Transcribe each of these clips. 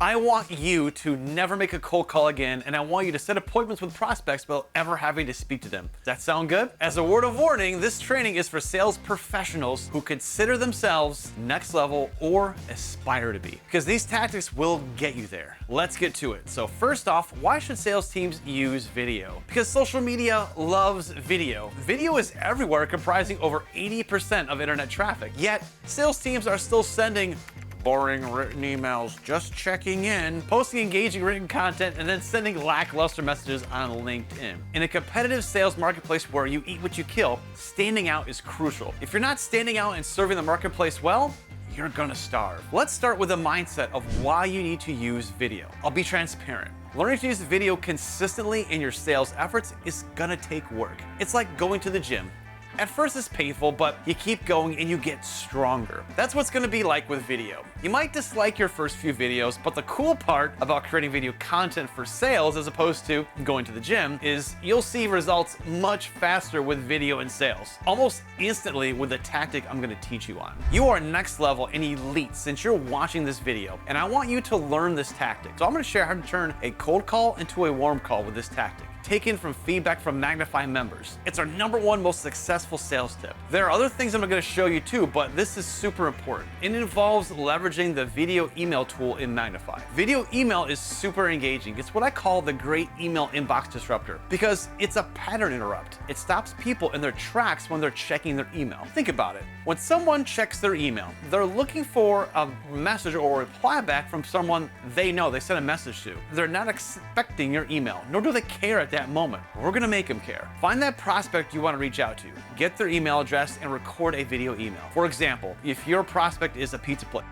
I want you to never make a cold call again, and I want you to set appointments with prospects without ever having to speak to them. Does that sound good? As a word of warning, this training is for sales professionals who consider themselves next level or aspire to be, because these tactics will get you there. Let's get to it. So first off, why should sales teams use video? Because social media loves video. Video is everywhere, comprising over 80% of internet traffic. Yet, sales teams are still sending boring written emails, just checking in, posting engaging written content, and then sending lackluster messages on LinkedIn. In a competitive sales marketplace where you eat what you kill, standing out is crucial. If you're not standing out and serving the marketplace well, you're gonna starve. Let's start with a mindset of why you need to use video. I'll be transparent. Learning to use video consistently in your sales efforts is gonna take work. It's like going to the gym. At first it's painful, but you keep going and you get stronger. That's what's gonna be like with video. You might dislike your first few videos, but the cool part about creating video content for sales as opposed to going to the gym is you'll see results much faster with video and sales, almost instantly with the tactic I'm gonna teach you on. You are next level and elite since you're watching this video, and I want you to learn this tactic. So I'm gonna share how to turn a cold call into a warm call with this tactic, taken from feedback from Magnify members. It's our #1 most successful sales tip. There are other things I'm gonna show you too, but this is super important. It involves leveraging the video email tool in Magnify. Video email is super engaging. It's what I call the great email inbox disruptor because it's a pattern interrupt. It stops people in their tracks when they're checking their email. Think about it. When someone checks their email, they're looking for a message or a reply back from someone they know they sent a message to. They're not expecting your email, nor do they care at that moment. We're gonna make them care. Find that prospect you wanna reach out to, get their email address, and record a video email. For example, if your prospect is a pizza place,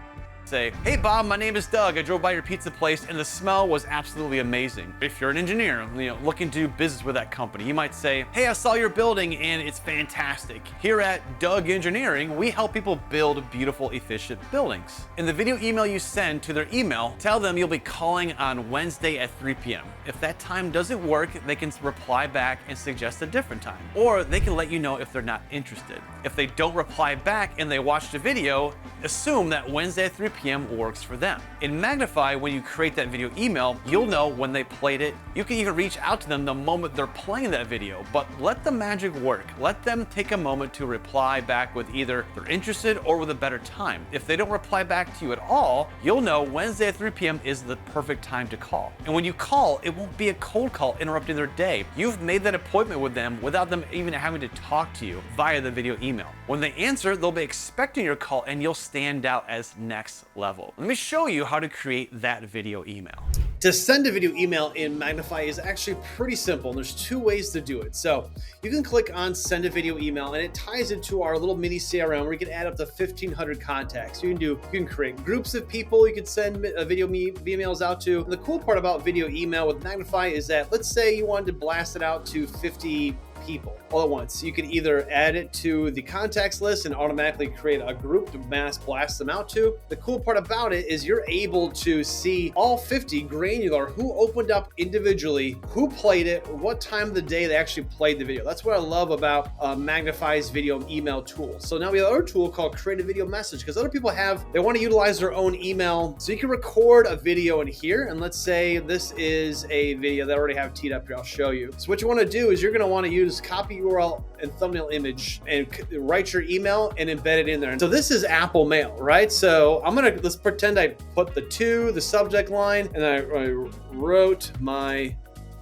say, "Hey Bob, my name is Doug. I drove by your pizza place and the smell was absolutely amazing." If you're an engineer, looking to do business with that company, you might say, "Hey, I saw your building and it's fantastic. Here at Doug Engineering, we help people build beautiful, efficient buildings." In the video email you send to their email, tell them you'll be calling on Wednesday at 3 p.m. If that time doesn't work, they can reply back and suggest a different time. Or they can let you know if they're not interested. If they don't reply back and they watch the video, assume that Wednesday at 3 p.m. works for them. In Magnify, when you create that video email, you'll know when they played it. You can even reach out to them the moment they're playing that video, but let the magic work. Let them take a moment to reply back with either they're interested or with a better time. If they don't reply back to you at all, you'll know Wednesday at 3 p.m. is the perfect time to call. And when you call, it won't be a cold call interrupting their day. You've made that appointment with them without them even having to talk to you via the video email. When they answer, they'll be expecting your call and you'll stand out as next level. Let me show you how to create that video email. To send a video email in Magnify is actually pretty simple. There's 2 ways to do it. So you can click on send a video email and it ties into our little mini CRM where you can add up to 1,500 contacts. You can create groups of people you can send video emails out to. And the cool part about video email with Magnify is that, let's say you wanted to blast it out to 50 people all at once. You can either add it to the contacts list and automatically create a group to mass blast them out to. The cool part about it is you're able to see all 50 granular, who opened up individually, who played it, what time of the day they actually played the video. That's what I love about Magnify's video email tool. So now we have another tool called create a video message, because other people they want to utilize their own email. So you can record a video in here, and let's say this is a video that I already have teed up here. I'll show you. So what you want to do is you're going to want to use copy URL and thumbnail image and write your email and embed it in there. And so this is Apple Mail, right? So let's pretend I put the subject line, and I wrote my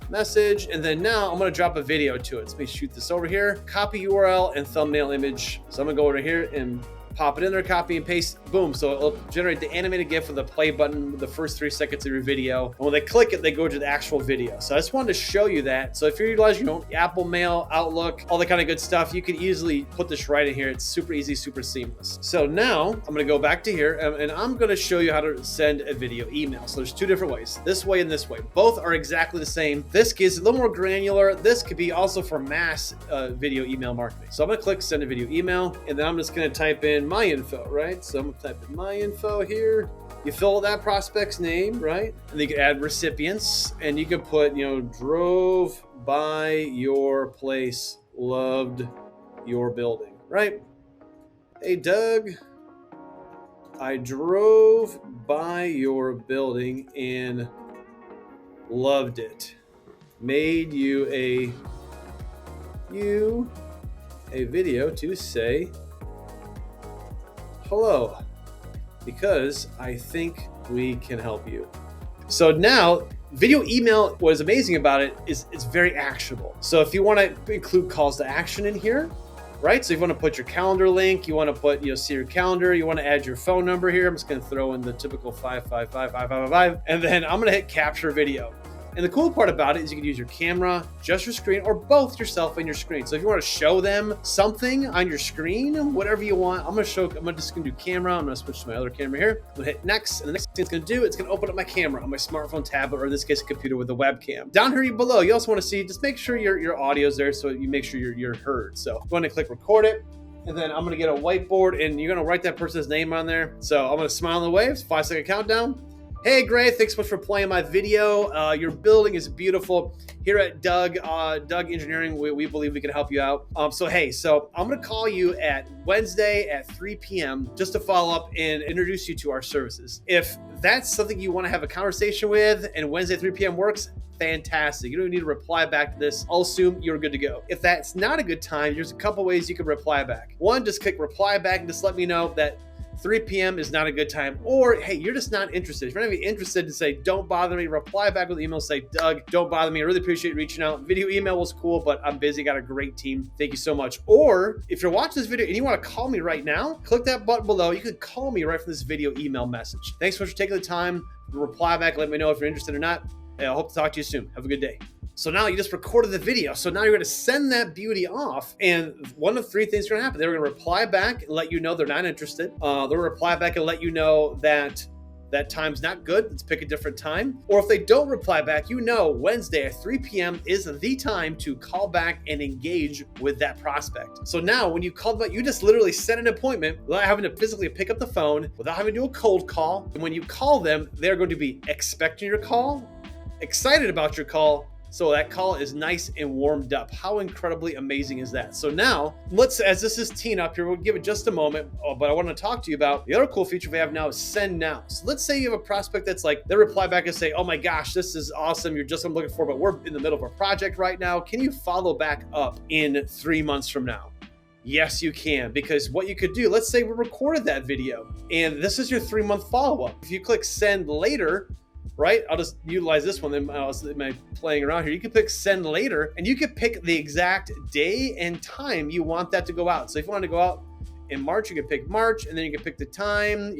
message, and then now I'm going to drop a video to it. So let me shoot this over here, copy URL and thumbnail image. So I'm going to go over here and pop it in there, copy and paste, boom. So it'll generate the animated GIF with the play button with the first 3 seconds of your video. And when they click it, they go to the actual video. So I just wanted to show you that. So if you're utilizing, Apple Mail, Outlook, all that kind of good stuff, you can easily put this right in here. It's super easy, super seamless. So now I'm going to go back to here and I'm going to show you how to send a video email. So there's 2 different ways, this way and this way. Both are exactly the same. This gets a little more granular. This could be also for mass video email marketing. So I'm going to click send a video email, and then I'm just going to type in my info, right? So I'm gonna type in my info here. You fill that prospect's name, right? And then you can add recipients, and you can put, drove by your place, loved your building, right? Hey, Doug, I drove by your building and loved it. Made you a video to say hello because I think we can help you. So now, video email, what is amazing about it is it's very actionable. So if you want to include calls to action in here, right? So if you want to put your calendar link, you want to put, see your calendar, you want to add your phone number here. I'm just going to throw in the typical 555-5555, and then I'm going to hit capture video. And the cool part about it is you can use your camera, just your screen, or both yourself and your screen. So if you want to show them something on your screen, whatever you want, I'm just going to do camera. I'm going to switch to my other camera here. I'm going to hit next. And the next thing it's going to do, it's going to open up my camera on my smartphone, tablet, or in this case, a computer with a webcam. Down here below, you also want to see, just make sure your audio is there so you make sure you're heard. So I'm going to click record it. And then I'm going to get a whiteboard and you're going to write that person's name on there. So I'm going to smile and wave, 5-second countdown. Hey, Gray, thanks so much for playing my video. Your building is beautiful. Here at Doug Engineering, we believe we can help you out. So I'm going to call you at Wednesday at 3 p.m. just to follow up and introduce you to our services. If that's something you want to have a conversation with and Wednesday at 3 p.m. works, fantastic. You don't need to reply back to this. I'll assume you're good to go. If that's not a good time, there's a couple ways you can reply back. One, just click reply back and just let me know that 3 p.m. is not a good time, or hey, you're just not interested. If you're not even interested, to say, don't bother me, reply back with an email, say, Doug, don't bother me. I really appreciate reaching out. Video email was cool, but I'm busy, got a great team. Thank you so much. Or if you're watching this video and you want to call me right now, click that button below. You can call me right from this video email message. Thanks so much for taking the time to reply back. Let me know if you're interested or not. I hope to talk to you soon. Have a good day. So now you just recorded the video. So now you're going to send that beauty off. And one of three things are going to happen. They're going to reply back and let you know they're not interested. They'll reply back and let you know that that time's not good. Let's pick a different time. Or if they don't reply back, Wednesday at 3 p.m. is the time to call back and engage with that prospect. So now when you call back, you just literally set an appointment without having to physically pick up the phone, without having to do a cold call. And when you call them, they're going to be expecting your call, excited about your call, so that call is nice and warmed up. How incredibly amazing is that? So now, as this is teeing up here, we'll give it just a moment, but I want to talk to you about the other cool feature we have now is send now. So let's say you have a prospect that's like, they reply back and say, oh my gosh, this is awesome. You're just what I'm looking for, but we're in the middle of a project right now. Can you follow back up in 3 months from now? Yes, you can, because what you could do, let's say we recorded that video and this is your 3-month follow-up. If you click send later, right? I'll just utilize this one. Then I was playing around here. You can pick send later and you can pick the exact day and time you want that to go out. So if you want to go out in March, you can pick March and then you can pick the time,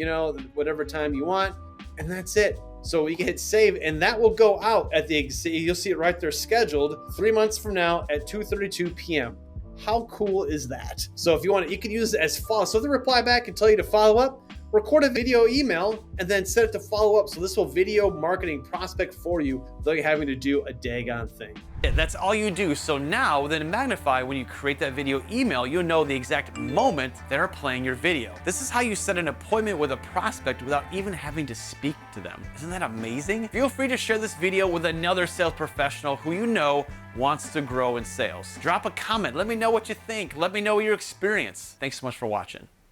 whatever time you want. And that's it. So you can hit save and that will go out at you'll see it right there scheduled 3 months from now at 2:32 p.m. How cool is that? So if you want it, you can use it as follow. So if they reply back and tell you to follow up, record a video email and then set it to follow up. So this will video marketing prospect for you without you having to do a daggone thing. Yeah, that's all you do. So now within Magnify, when you create that video email, you'll know the exact moment they're playing your video. This is how you set an appointment with a prospect without even having to speak to them. Isn't that amazing? Feel free to share this video with another sales professional who you know wants to grow in sales. Drop a comment. Let me know what you think. Let me know your experience. Thanks so much for watching.